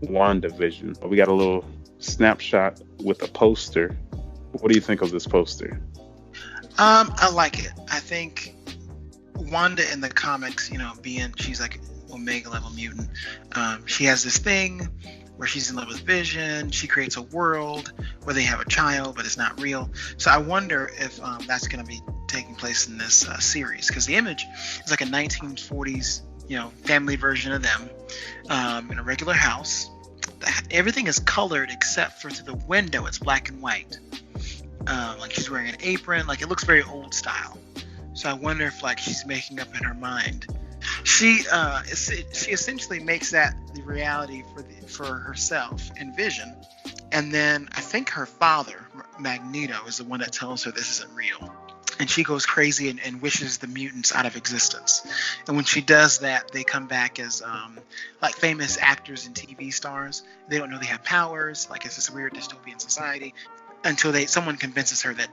WandaVision. We got a little snapshot with a poster. What do you think of this poster? I like it. I think Wanda in the comics, being she's like Omega level mutant, she has this thing where she's in love with Vision. She creates a world where they have a child, but it's not real. So I wonder if that's going to be taking place in this series, because the image is like a 1940s, family version of them in a regular house. Everything is colored except for through the window. It's black and white. Like she's wearing an apron. Like it looks very old style. So I wonder if like she's making up in her mind. She essentially makes that the reality for herself and Vision, and then I think her father Magneto is the one that tells her this isn't real, and she goes crazy and wishes the mutants out of existence. And when she does that, they come back as like famous actors and TV stars. They don't know they have powers. Like it's this weird dystopian society until someone convinces her that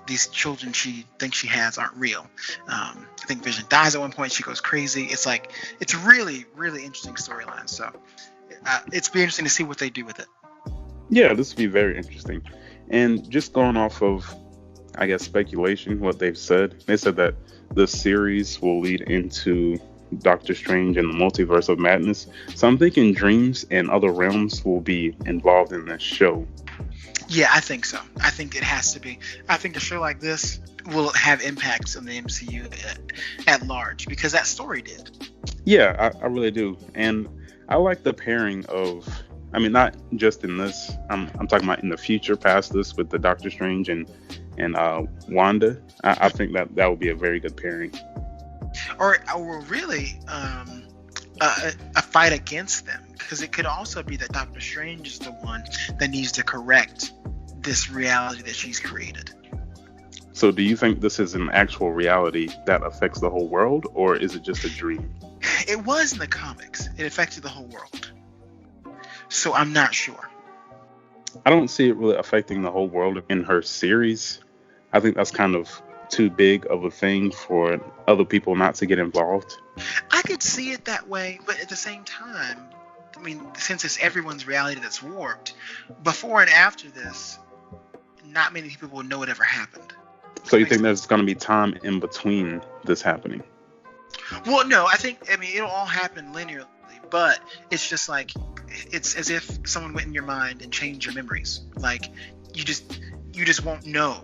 these children she thinks she has aren't real. I think Vision dies at one point. She goes crazy. It's a really, really interesting storyline. So it's be interesting to see what they do with it. Yeah, this would be very interesting. And just going off of, I guess, speculation, what they've said, they said that the series will lead into Doctor Strange and the Multiverse of Madness. So I'm thinking dreams and other realms will be involved in this show. Yeah, I think so. I think it has to be. I think a show like this will have impacts on the MCU at large, because that story did. Yeah, I really do. And I like the pairing of, I mean, not just in this, I'm talking about in the future past this with the Doctor Strange and Wanda. I think that would be a very good pairing. Or really a fight against them, because it could also be that Doctor Strange is the one that needs to correct this reality that she's created. So do you think this is an actual reality that affects the whole world, or is it just a dream? It was in the comics. It affected the whole world. So I'm not sure. I don't see it really affecting the whole world in her series. I think that's kind of too big of a thing for other people not to get involved. I could see it that way, but at the same time, I mean, since it's everyone's reality that's warped, before and after this, not many people will know it ever happened. So you think there's going to be time in between this happening? Well, no, I mean, it'll all happen linearly, but it's just like, it's as if someone went in your mind and changed your memories. Like, you just won't know,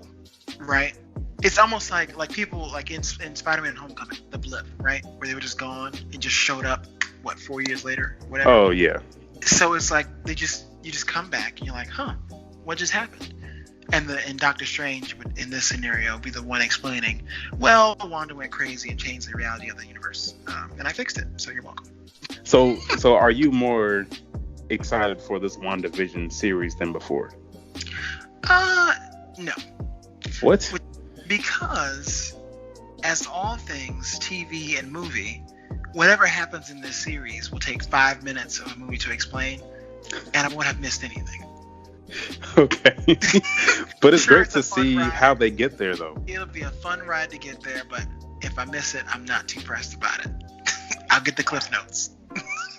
right? It's almost like people like in Spider-Man Homecoming, the blip, right? Where they were just gone and just showed up, 4 years later, whatever. Oh, yeah. So it's like you just come back and you're like, huh, what just happened? And Doctor Strange would, in this scenario, be the one explaining, well, Wanda went crazy and changed the reality of the universe, and I fixed it, so you're welcome. So are you more excited for this WandaVision series than before? No. What? Because, as all things TV and movie, whatever happens in this series will take 5 minutes of a movie to explain, and I won't have missed anything. Okay. But it's Sure, great to see ride. how they get there, though. It'll be a fun ride to get there, but if I miss it, I'm not too pressed about it. I'll get the Cliff Notes.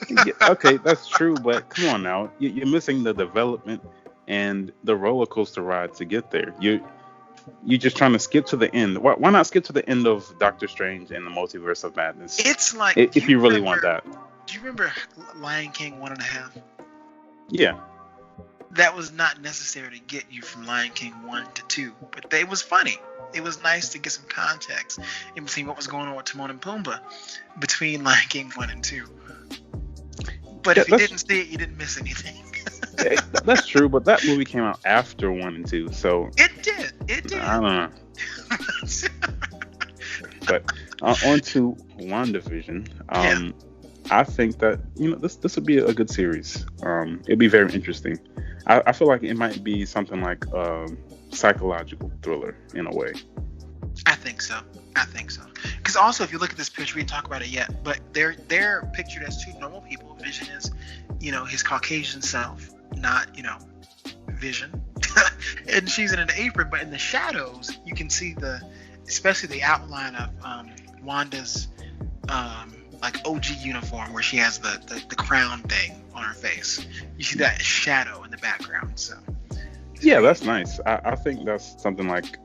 Yeah, okay, that's true, but come on now. You're missing the development and the roller coaster ride to get there. You're just trying to skip to the end. Why not skip to the end of Doctor Strange and the Multiverse of Madness? It's like, if you really want that. Do you remember Lion King 1.5? Yeah. That was not necessary to get you from Lion King 1 to 2, but it was funny. It was nice to get some context in between what was going on with Timon and Pumbaa between Lion King 1 and 2. But if you didn't see it, you didn't miss anything. That's true, but that movie came out after 1 and 2, so... It did. I don't know. But on to WandaVision. Yeah. I think that, this would be a good series. It'd be very interesting. I feel like it might be something like psychological thriller in a way. I think so. Because also, if you look at this picture, we didn't talk about it yet, but they're pictured as two normal people. Vision is, his Caucasian self, not, Vision. and she's in an apron, but in the shadows you can see especially the outline of Wanda's like OG uniform where she has the crown thing on her face. You see that shadow in the background. So yeah, that's nice. I think that's something like,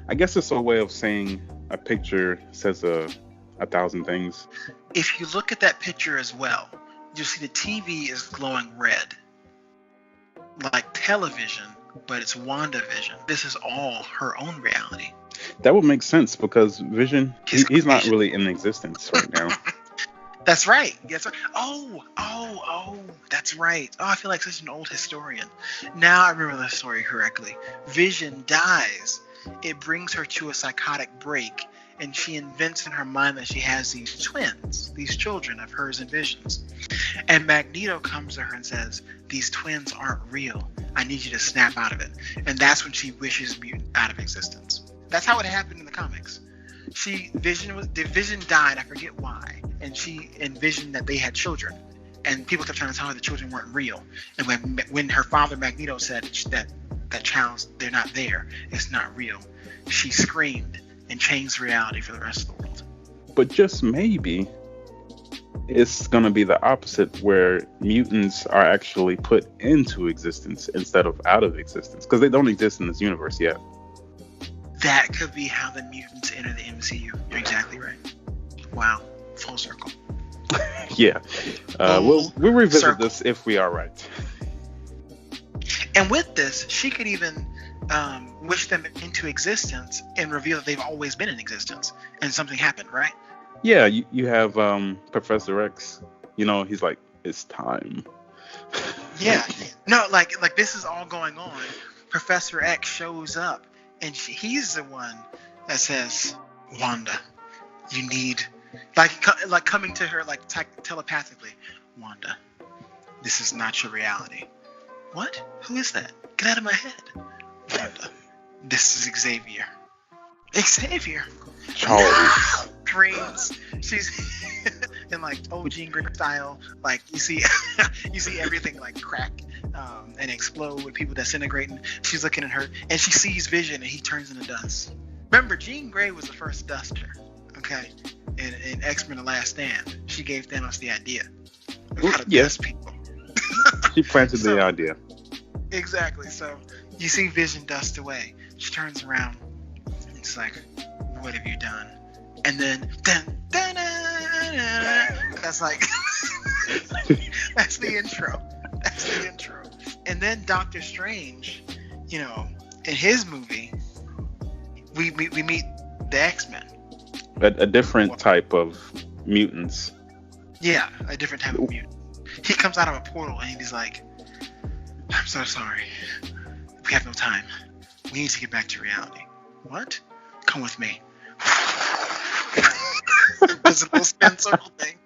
I guess it's a way of saying a picture says a thousand things. If you look at that picture as well, you'll see the TV is glowing red, like television, but it's WandaVision. This is all her own reality. That would make sense because Vision, he's not really in existence right now. That's right. That's right. Oh, that's right. Oh, I feel like such an old historian. Now I remember the story correctly. Vision dies. It brings her to a psychotic break, and she invents in her mind that she has these twins, these children of hers and Vision's. And Magneto comes to her and says, these twins aren't real. I need you to snap out of it. And that's when she wishes Mutant out of existence. That's how it happened in the comics. Vision died, I forget why, and she envisioned that they had children, and people kept trying to tell her the children weren't real. And when her father Magneto said that child's, they're not there, it's not real, she screamed and changed reality for the rest of the world. But just maybe it's gonna be the opposite, where mutants are actually put into existence instead of out of existence, because they don't exist in this universe yet. That could be how the mutants enter the MCU. You're exactly right. Wow. Full circle. Yeah. We'll revisit this if we are right. And with this, she could even wish them into existence and reveal that they've always been in existence and something happened, right? Yeah, you have Professor X. He's like, it's time. Yeah. No, like this is all going on. Professor X shows up. And he's the one that says, Wanda, you need, like coming to her like telepathically, Wanda, this is not your reality. What? Who is that? Get out of my head. Wanda, this is Xavier. Xavier. Charles. Dreams. She's in like old Jean Grey style. Like you see everything like crack and explode with people disintegrating. She's looking at her and she sees Vision and he turns into dust. Remember, Jean Grey was the first duster. Okay, in X-Men: The Last Stand, she gave Thanos the idea of how to dust people. She planted the idea. Exactly. So you see Vision dust away. She turns around. And it's like, what have you done? And then, that's like, that's the intro. That's the intro. And then Doctor Strange, in his movie, we meet the X-Men. A different type of mutants. Yeah, a different type of mutant. He comes out of a portal and he's like, I'm so sorry. We have no time. We need to get back to reality. What? Come with me. There's a little spin circle thing.